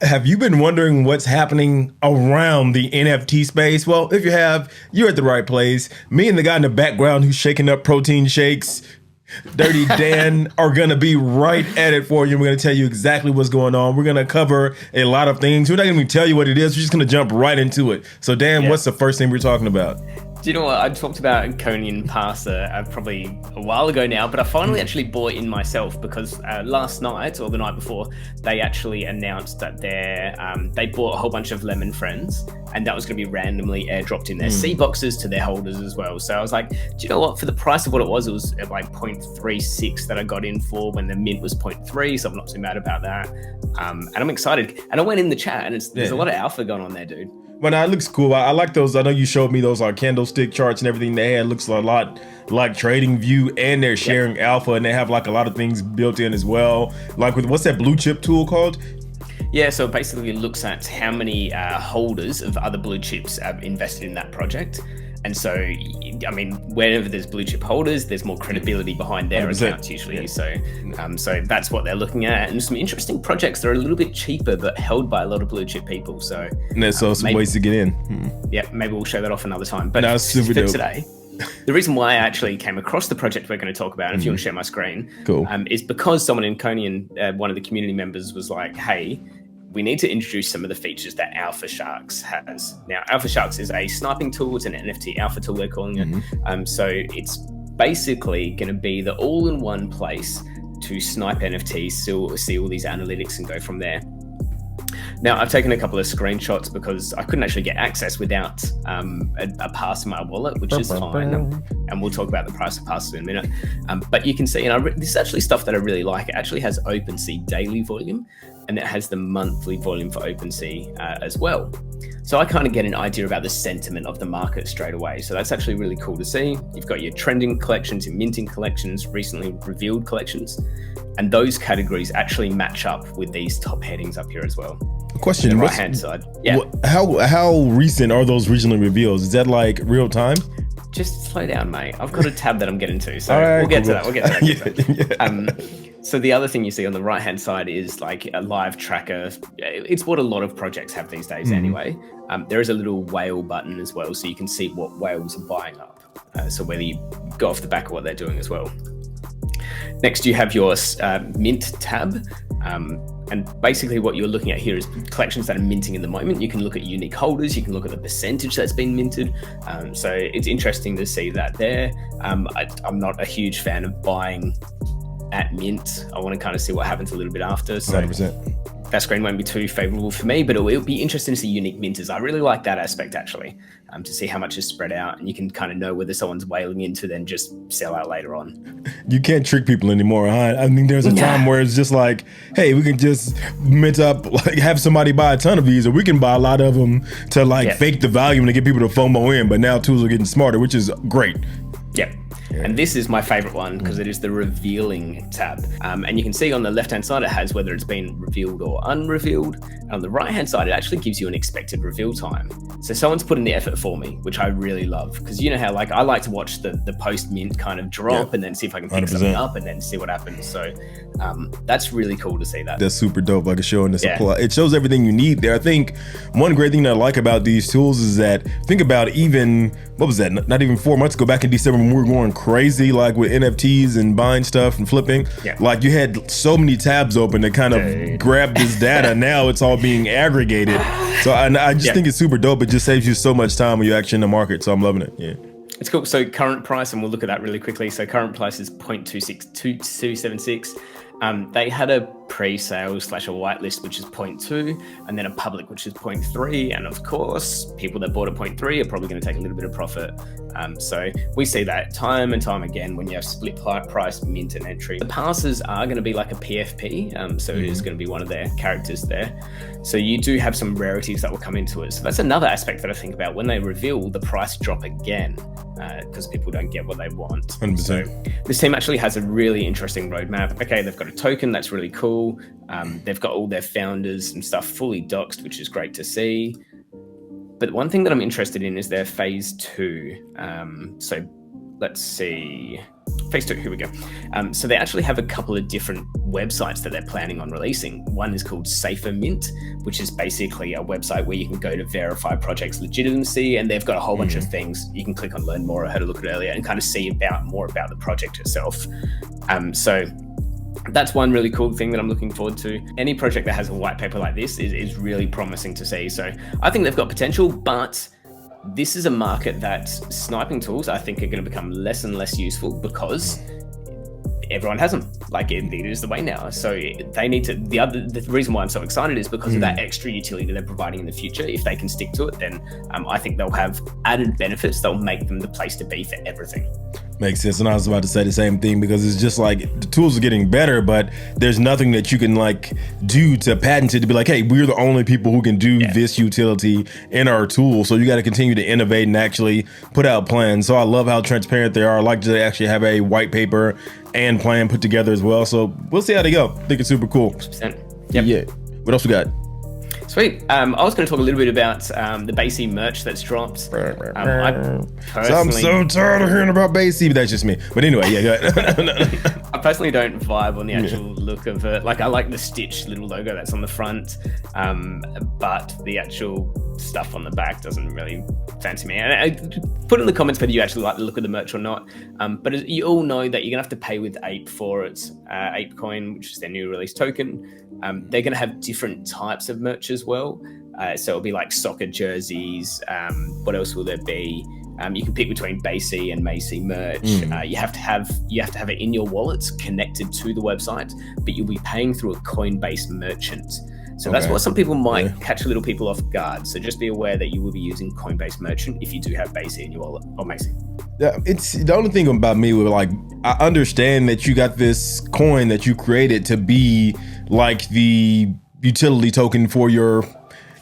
Have you been wondering what's happening around the NFT space? Well, if you have, you're at the right place. Me and the guy in the background who's shaking up protein shakes, Dirty Dan, are going to be right at it for you. We're going to tell you exactly what's going on. We're going to cover a lot of things. We're not going to tell you what it is. We're just going to jump right into it. So, Dan, what's the first thing we're talking about? Do you know what? I talked about Coniun probably a while ago now, but I finally actually bought in myself because last night or the night before, they actually announced that they bought a whole bunch of Lemon Friends, and that was going to be randomly airdropped in their C boxes to their holders as well. So I was like, do you know what? For the price of what it was at like 0.36 that I got in for when the mint was 0.3, so I'm not too mad about that. And I'm excited. And I went in the chat, and there's a lot of alpha going on there, dude. But it looks cool. I like those. I know you showed me those candlestick charts and everything they had. Looks a lot like TradingView, and they're sharing alpha, and they have like a lot of things built in as well. Like with what's that blue chip tool called? Yeah, so basically it looks at how many holders of other blue chips have invested in that project. And so, I mean, whenever there's blue chip holders, there's more credibility behind their accounts usually. Yeah. So that's what they're looking at. And some interesting projects that are a little bit cheaper, but held by a lot of blue chip people. So there's some ways to get in. Yeah, maybe we'll show that off another time. But super dope. Today, the reason why I actually came across the project we're going to talk about, if you want to share my screen, cool. Is because someone in Coniun, one of the community members, was like, hey, we need to introduce some of the features that Alpha Sharks has. Now, Alpha Sharks is a sniping tool. It's an NFT alpha tool, they're calling it. So it's basically going to be the all-in-one place to snipe NFTs, see all these analytics and go from there. Now, I've taken a couple of screenshots because I couldn't actually get access without a pass in my wallet, which is fine. And we'll talk about the price of passes in a minute. But you can see, and this is actually stuff that I really like. It actually has OpenSea daily volume, and it has the monthly volume for OpenSea as well. So I kind of get an idea about the sentiment of the market straight away. So that's actually really cool to see. You've got your trending collections, your minting collections, recently revealed collections, and those categories actually match up with these top headings up here as well. Question: right hand side. Yeah. How recent are those recently reveals? Is that like real time? Just slow down, mate. I've got a tab that I'm getting to, so we'll get to that. We'll get to that. So the other thing you see on the right hand side is like a live tracker. It's what a lot of projects have these days anyway. There is a little whale button as well, so you can see what whales are buying up. So whether you go off the back of what they're doing as well. Next, you have your mint tab. And basically what you're looking at here is collections that are minting in the moment. You can look at unique holders. You can look at the percentage that's been minted. So it's interesting to see that there. I'm not a huge fan of buying at mint. I want to kind of see what happens a little bit after. So 100%. That screen won't be too favorable for me, but it'll be interesting to see unique minters. I really like that aspect actually, to see how much is spread out, and you can kind of know whether someone's whaling in to then just sell out later on. You can't trick people anymore, huh? I mean, there's a time where it's just like, hey, we can just mint up, like have somebody buy a ton of these, or we can buy a lot of them to fake the volume to get people to FOMO in. But now tools are getting smarter, which is great. Yep. And this is my favorite one because it is the revealing tab. And you can see on the left-hand side, it has whether it's been revealed or unrevealed. And on the right-hand side, it actually gives you an expected reveal time. So someone's put in the effort for me, which I really love, because you know how I like to watch the post-mint kind of drop and then see if I can pick 100%. Something up and then see what happens. So that's really cool to see that. That's super dope, like it's showing the supply. It shows everything you need there. I think one great thing that I like about these tools is that, think about even, what was that, not even 4 months ago, back in December when we were going crazy like with NFTs and buying stuff and flipping, like you had so many tabs open to kind of grab this data. Now it's all being aggregated. So I just think it's super dope. It just saves you so much time when you're actually in the market. So I'm loving it. Yeah. It's cool. So current price, and we'll look at that really quickly. So current price is 0.26276. They had a pre-sale / a whitelist, which is 0.2, and then a public, which is 0.3. And of course, people that bought at 0.3 are probably going to take a little bit of profit. So we see that time and time again when you have split price, mint and entry. The passes are going to be like a PFP. So it is going to be one of their characters there. So you do have some rarities that will come into it. So that's another aspect that I think about when they reveal the price drop again, because people don't get what they want. 100%. So this team actually has a really interesting roadmap. Okay, they've got a token that's really cool. They've got all their founders and stuff fully doxed, which is great to see. But one thing that I'm interested in is their phase 2. So let's see. phase 2, here we go. So they actually have a couple of different websites that they're planning on releasing. One is called Safer Mint, which is basically a website where you can go to verify projects' legitimacy, and they've got a whole bunch of things. You can click on learn more, I had a look at it earlier, and kind of see more about the project itself. So that's one really cool thing that I'm looking forward to. Any project that has a white paper like this is really promising to see. So I think they've got potential, but this is a market that sniping tools, I think, are going to become less and less useful because everyone has them. Like, it is the way now. So they need to, the reason why I'm so excited is because of that extra utility they're providing in the future. If they can stick to it, then I think they'll have added benefits. They'll make them the place to be for everything. Makes sense. And I was about to say the same thing, because it's just like the tools are getting better, but there's nothing that you can like do to patent it to be like, hey, we're the only people who can do this utility in our tool. So you got to continue to innovate and actually put out plans. So I love how transparent they are. I like to actually have a white paper and plan put together as well. So we'll see how they go. I think it's super cool. 100%. Yep. Yeah. What else we got? Sweet. I was going to talk a little bit about the BAYC merch that's dropped. I'm so tired of hearing about BAYC, but that's just me. But anyway, yeah, go ahead. I personally don't vibe on the actual look of it. Like, I like the Stitch little logo that's on the front, but the actual stuff on the back doesn't really fancy me. And I put in the comments whether you actually like the look of the merch or not. But you all know that you're going to have to pay with Ape for it. Apecoin, which is their new release token. They're going to have different types of merch as well. So it'll be like soccer jerseys. What else will there be? You can pick between BAYC and Mayweather merch. You have to have it in your wallets connected to the website, but you'll be paying through a coin-based merchant. So that's what some people might catch little people off guard. So just be aware that you will be using coin-based merchant if you do have BAYC in your wallet or Mayweather. Yeah, it's the only thing about me with, like, I understand that you got this coin that you created to be like the utility token for your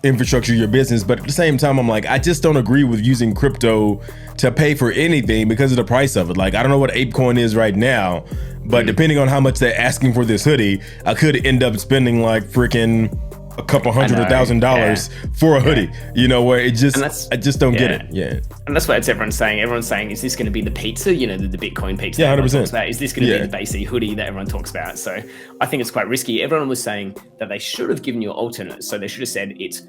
infrastructure, your business, but at the same time, I'm like, I just don't agree with using crypto to pay for anything because of the price of it. Like, I don't know what apecoin is right now, but depending on how much they're asking for this hoodie, I could end up spending like freaking a couple $100,000 for a hoodie, you know, where it just, I just don't get it. Yeah. And that's what everyone's saying. Everyone's saying, is this going to be the pizza, you know, the Bitcoin pizza? Yeah, 100%. Is this going to be the BAYC hoodie that everyone talks about? So I think it's quite risky. Everyone was saying that they should have given you an alternate. So they should have said it's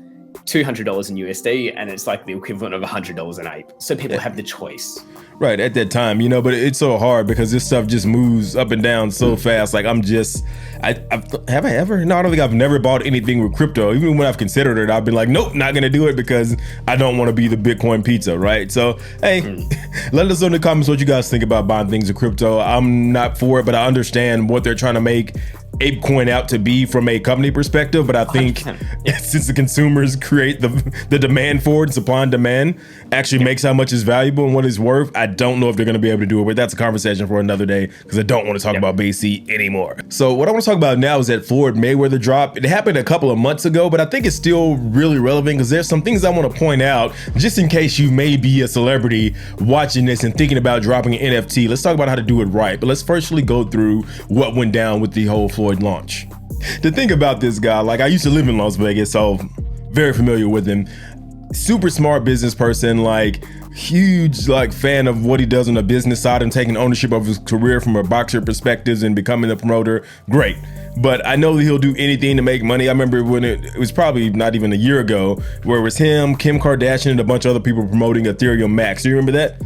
$200 in USD and it's like the equivalent of $100 in Ape. So people have the choice. Right, at that time, you know, but it's so hard because this stuff just moves up and down so fast. Like, I'm just, have I ever? No, I don't think I've never bought anything with crypto. Even when I've considered it, I've been like, nope, not gonna do it because I don't want to be the Bitcoin pizza, right? So, hey, let us know in the comments what you guys think about buying things with crypto. I'm not for it, but I understand what they're trying to make apecoin out to be from a company perspective, but I think since the consumers create the demand for it, supply and demand actually makes how much is valuable and what it's worth, I don't know if they're going to be able to do it, but that's a conversation for another day because I don't want to talk about BAYC anymore. So what I want to talk about now is that Floyd Mayweather drop. It happened a couple of months ago, but I think it's still really relevant because there's some things I want to point out just in case you may be a celebrity watching this and thinking about dropping an NFT. Let's talk about how to do it right, but let's firstly go through what went down with the whole Floyd launch. The thing about this guy, like, I used to live in Las Vegas, so very familiar with him. Super smart business person, like huge like fan of what he does on the business side and taking ownership of his career from a boxer perspective and becoming a promoter. Great. But I know that he'll do anything to make money. I remember when it was probably not even a year ago where it was him, Kim Kardashian, and a bunch of other people promoting Ethereum Max. Do you remember that?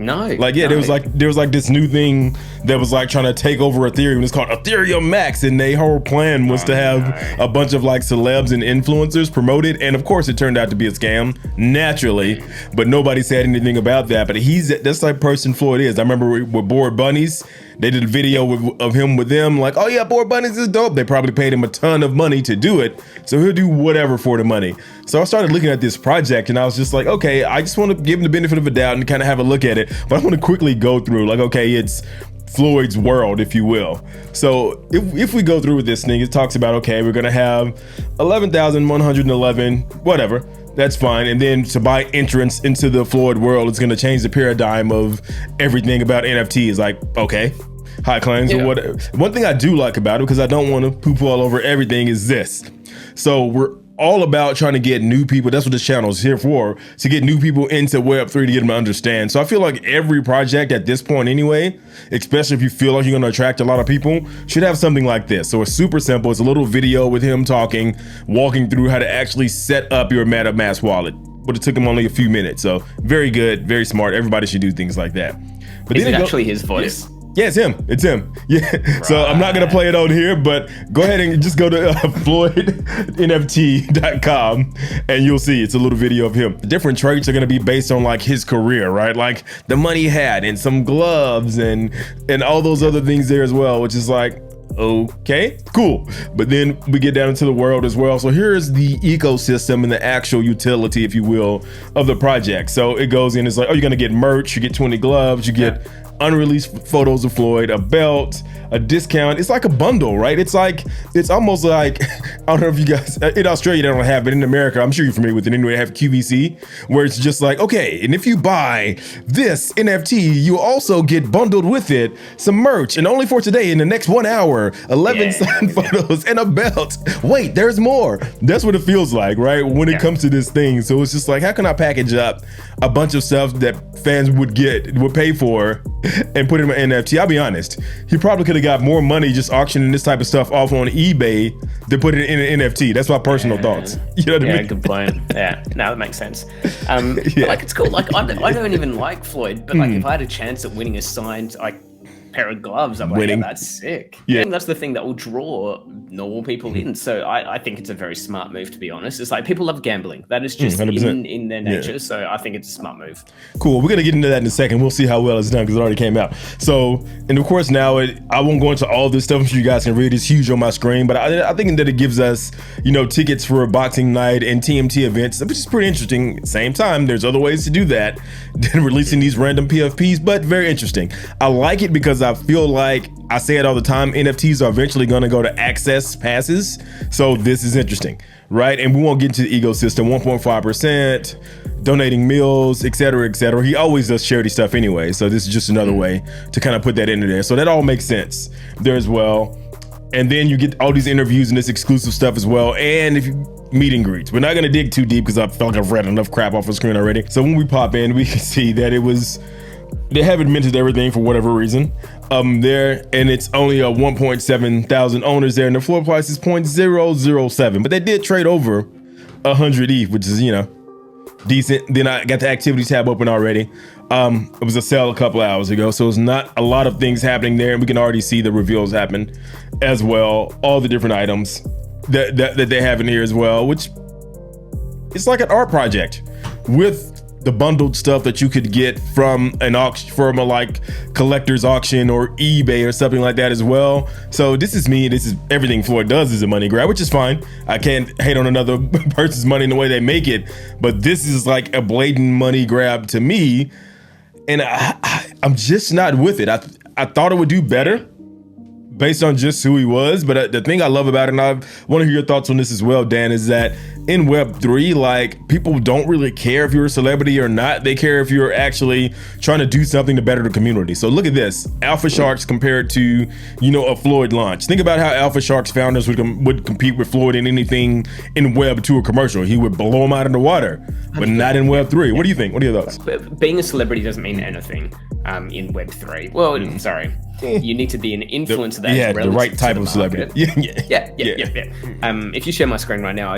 No. Like, yeah, no. there was like this new thing that was like trying to take over Ethereum. It's called Ethereum Max, and their whole plan was to have a bunch of like celebs and influencers promote it. And of course, it turned out to be a scam, naturally. But nobody said anything about that. But that's the type of person Floyd is. I remember with Bored Bunnies, they did a video of him with them, like, oh yeah, Bored Bunnies is dope. They probably paid him a ton of money to do it, so he'll do whatever for the money. So I started looking at this project, and I was just like, okay, I just want to give him the benefit of a doubt and kind of have a look at it. But I want to quickly go through, like, okay, it's Floyd's world, if you will. So if we go through with this thing, it talks about, okay, we're gonna have 11,111, whatever. That's fine. And then to buy entrance into the Floyd world, it's going to change the paradigm of everything about NFTs. Like, okay, high claims or whatever. One thing I do like about it, because I don't want to poo-poo all over everything, is this. So we're all about trying to get new people. That's what this channel is here for, to get new people into Web3 to get them to understand. So I feel like every project at this point anyway, especially if you feel like you're going to attract a lot of people, should have something like this. So it's super simple. It's a little video with him talking, walking through how to actually set up your MetaMask wallet. But it took him only a few minutes. So very good, very smart. Everybody should do things like that. But is it actually his voice? Yeah, it's him. It's him. Yeah. Right. So I'm not gonna play it on here, but go ahead and just go to floydnft.com and you'll see it's a little video of him. The different traits are gonna be based on like his career, right? Like the money he had and some gloves and all those other things there as well, which is like, okay, cool. But then we get down into the world as well. So here's the ecosystem and the actual utility, if you will, of the project. So it goes in, it's like, oh, you're gonna get merch, you get 20 gloves, you get unreleased photos of Floyd, a belt, a discount. It's like a bundle, right? It's almost like, I don't know if you guys, in Australia they don't have it, in America, I'm sure you're familiar with it anyway, they have QVC, where it's just like, okay, and if you buy this NFT, you also get bundled with it some merch, and only for today, in the next 1 hour, 11 signed photos and a belt. Wait, there's more. That's what it feels like, right? When it comes to this thing. So it's just like, how can I package up a bunch of stuff that fans would pay for and put it in an NFT? I'll be honest, he probably could have got more money just auctioning this type of stuff off on eBay than put it in an NFT. That's my personal thoughts. You know what I mean? Good point. Yeah, no, that makes sense. But like, it's cool. Like, I don't even like Floyd, but like, if I had a chance at winning a signed pair of gloves, I'm like, yeah, that's sick. Yeah, and that's the thing that will draw normal people in. So I think it's a very smart move, to be honest. It's like, people love gambling. That is just in their nature. Yeah. So I think it's a smart move. Cool. We're gonna get into that in a second. We'll see how well it's done because it already came out. So, and of course now I won't go into all this stuff. I'm sure you guys can read. It's huge on my screen, but I think that it gives us, tickets for boxing night and TMT events, which is pretty interesting. At the same time, there's other ways to do that than releasing these random PFPs, but very interesting. I like it because I feel like, I say it all the time, NFTs are eventually going to go to access passes. So this is interesting, right? And we won't get into the ecosystem, 1.5%, donating meals, et cetera, et cetera. He always does charity stuff anyway. So this is just another way to kind of put that into there. So that all makes sense there as well. And then you get all these interviews and this exclusive stuff as well. And if you meet and greets, we're not going to dig too deep because I feel like I've read enough crap off the screen already. So when we pop in, we can see that they haven't minted everything for whatever reason there, and it's only a 1.7 thousand owners there, and the floor price is 0.007, but they did trade over 100 ETH, which is decent. Then I got the activity tab open already. It was a sale a couple hours ago, so it's not a lot of things happening there, and we can already see the reveals happen as well, all the different items that they have in here as well, which it's like an art project with the bundled stuff that you could get from an auction, from a like collector's auction or eBay or something like that as well. So this is everything Floyd does is a money grab, which is fine. I can't hate on another person's money in the way they make it, but this is like a blatant money grab to me, and I'm just not with it. I thought it would do better based on just who he was, but the thing I love about it, and I want to hear your thoughts on this as well, Dan, is that in Web3, like, people don't really care if you're a celebrity or not. They care if you're actually trying to do something to better the community. So look at this, Alpha Sharks compared to, a Floyd launch. Think about how Alpha Sharks founders would compete with Floyd in anything in Web2 or commercial. He would blow them out in the water, but not in Web3. What do you think? What are your thoughts? Being a celebrity doesn't mean anything in Web3. Well, sorry. You need to be an influencer that is the right type of celebrity. Yeah. If you share my screen right now,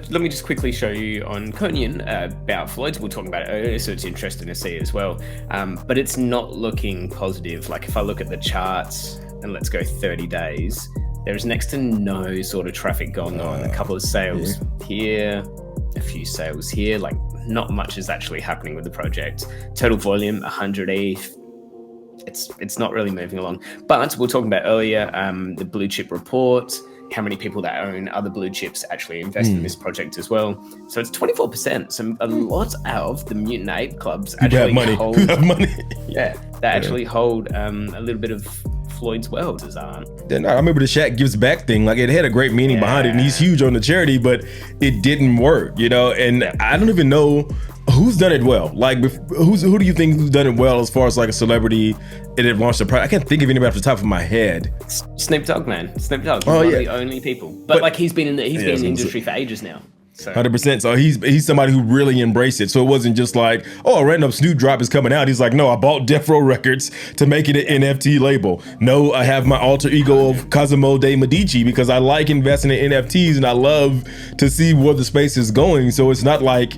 let me just quickly show you on Coniun about Floyd. We're talking about it earlier, so it's interesting to see as well. But it's not looking positive. Like, if I look at the charts and let's go 30 days, there's next to no sort of traffic going on. A couple of sales here, a few sales here. Like, not much is actually happening with the project. Total volume 100 ETH. It's not really moving along. But we're talking about earlier, the blue chip report, how many people that own other blue chips actually invest in this project as well. So it's 24%. So a lot of the Mutant Ape clubs actually hold money. They actually hold a little bit of Floyd's worlds aren't. I remember the Shaq Gives Back thing. Like, it had a great meaning behind it, and he's huge on the charity, but it didn't work, you know. And I don't even know who's done it well. Like, who do you think who's done it well as far as like a celebrity and it launched a product? I can't think of anybody off the top of my head. Snoop Dogg, man. Snoop Dogg. One of the only people. But like, he's been in the industry for ages now. So. 100%. So he's somebody who really embraced it. So it wasn't just like, oh, a random Snoop drop is coming out. He's like, no, I bought Death Row Records to make it an NFT label. No, I have my alter ego of Cosimo de Medici because I like investing in NFTs and I love to see where the space is going. So it's not like,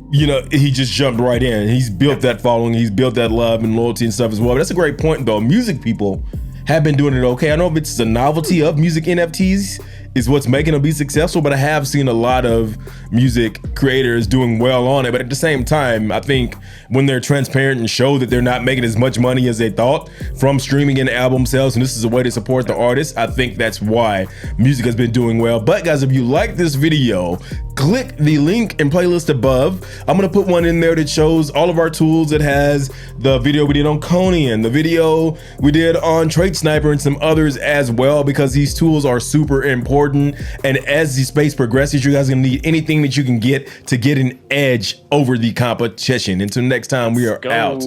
you know, he just jumped right in. He's built that following. He's built that love and loyalty and stuff as well. But that's a great point, though. Music people have been doing it okay. I know if it's the novelty of music NFTs is what's making them be successful, but I have seen a lot of music creators doing well on it. But at the same time, I think when they're transparent and show that they're not making as much money as they thought from streaming and album sales, and this is a way to support the artist, I think that's why music has been doing well. But guys, if you like this video, click the link and playlist above. I'm gonna put one in there that shows all of our tools. It has the video we did on Coniun, the video we did on Trade Sniper, and some others as well, because these tools are super important. And as the space progresses, you guys are gonna need anything that you can get to get an edge over the competition. Until next time, we are out.